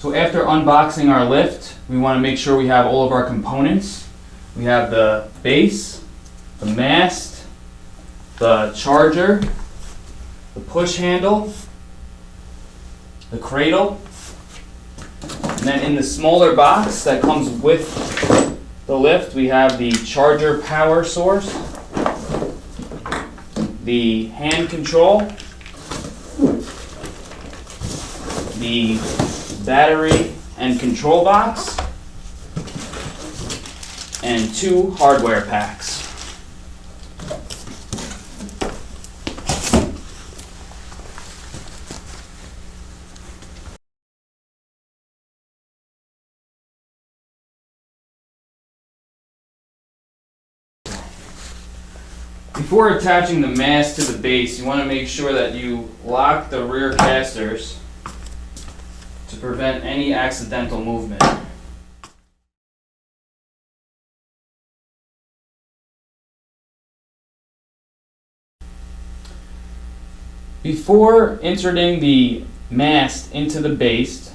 So after unboxing our lift, we want to make sure we have all of our components. We have the base, the mast, the charger, the push handle, the cradle, and then in the smaller box that comes with the lift, we have the charger power source, the hand control, the battery and control box, and 2 hardware packs. Before attaching the mast to the base, you want to make sure that you lock the rear casters to prevent any accidental movement. Before inserting the mast into the base,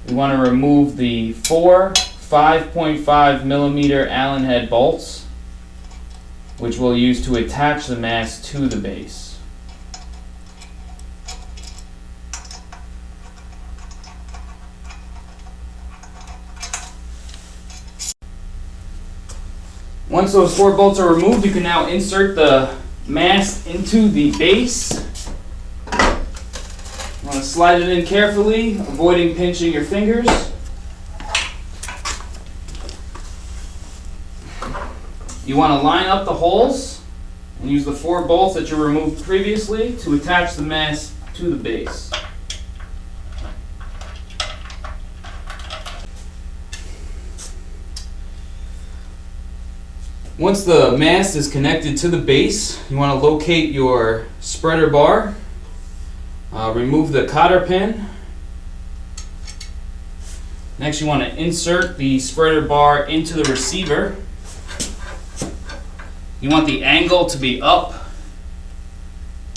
we want to remove the 4 5.5 millimeter Allen head bolts, which we'll use to attach the mast to the base. Once those 4 bolts are removed, you can now insert the mast into the base. You want to slide it in carefully, avoiding pinching your fingers. You want to line up the holes and use the 4 bolts that you removed previously to attach the mast to the base. Once the mast is connected to the base, you want to locate your spreader bar, remove the cotter pin. Next, you want to insert the spreader bar into the receiver. You want the angle to be up.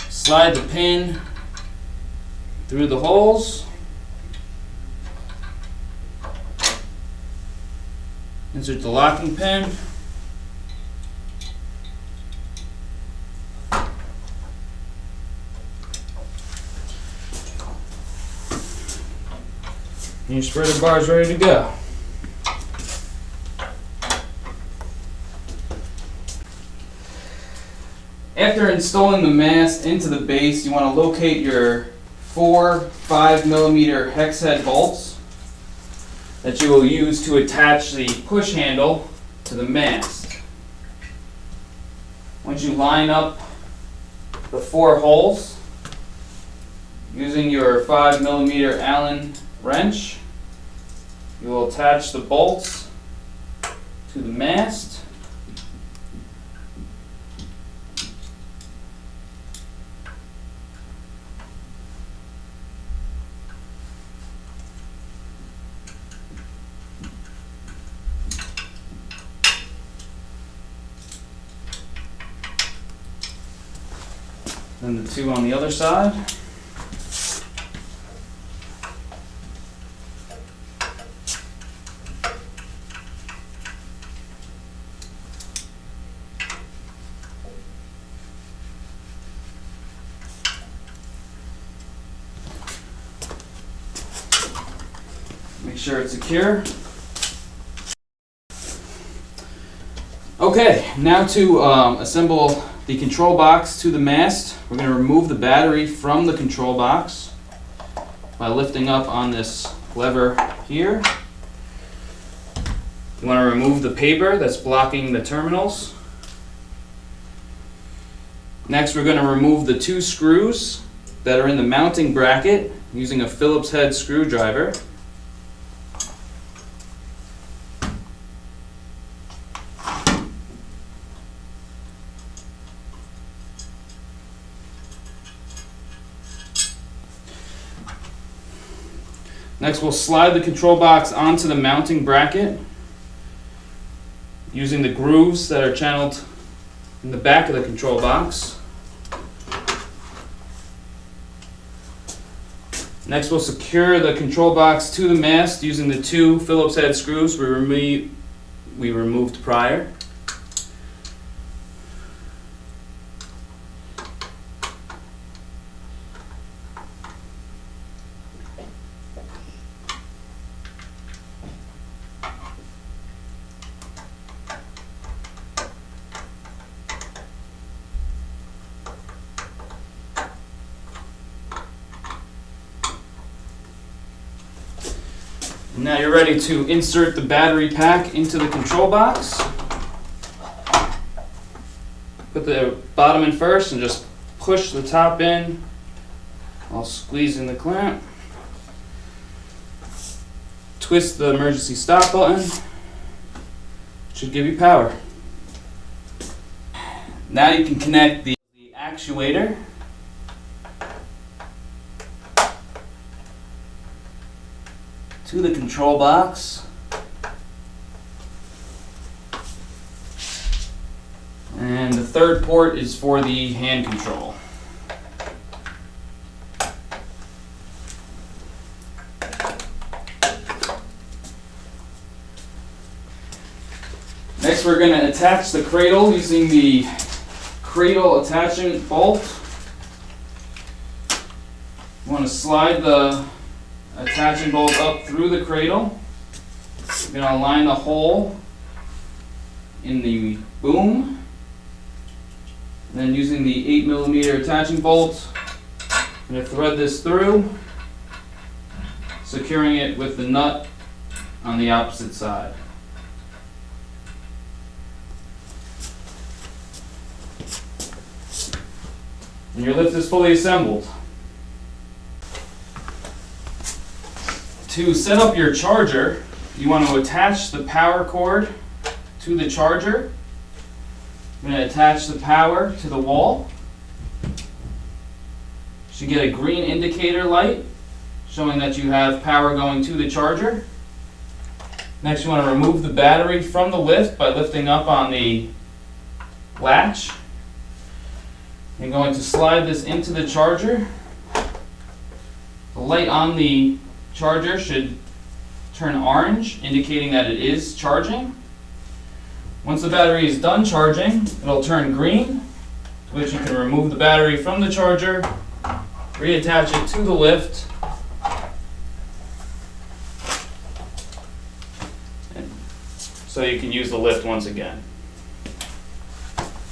Slide the pin through the holes. Insert the locking pin. And your spreader bar is ready to go. After installing the mast into the base, you want to locate your 4 5 millimeter hex head bolts that you will use to attach the push handle to the mast. Once you line up the 4 holes using your 5 millimeter Allen wrench, you will attach the bolts to the mast. Then the 2 on the other side. Make sure it's secure. Okay, now to assemble the control box to the mast. We're going to remove the battery from the control box by lifting up on this lever here. You want to remove the paper that's blocking the terminals. Next, we're going to remove the 2 screws that are in the mounting bracket using a Phillips head screwdriver. Next, we'll slide the control box onto the mounting bracket using the grooves that are channeled in the back of the control box. Next, we'll secure the control box to the mast using the 2 Phillips head screws we removed prior. Now you're ready to insert the battery pack into the control box. Put the bottom in first and just push the top in while squeezing the clamp. Twist the emergency stop button. Should give you power. Now you can connect the actuator to the control box. And the third port is for the hand control. Next, we're going to attach the cradle using the cradle attachment bolt. You want to slide the attaching bolt up through the cradle. You're going to align the hole in the boom. And then using the 8mm attaching bolt, I'm going to thread this through, securing it with the nut on the opposite side. And your lift is fully assembled. To set up your charger, you want to attach the power cord to the charger. You're going to attach the power to the wall. You should get a green indicator light showing that you have power going to the charger. Next, you want to remove the battery from the lift by lifting up on the latch. You're going to slide this into the charger. The light on the charger should turn orange, indicating that it is charging. Once the battery is done charging, it'll turn green, to which you can remove the battery from the charger, reattach it to the lift, so you can use the lift once again.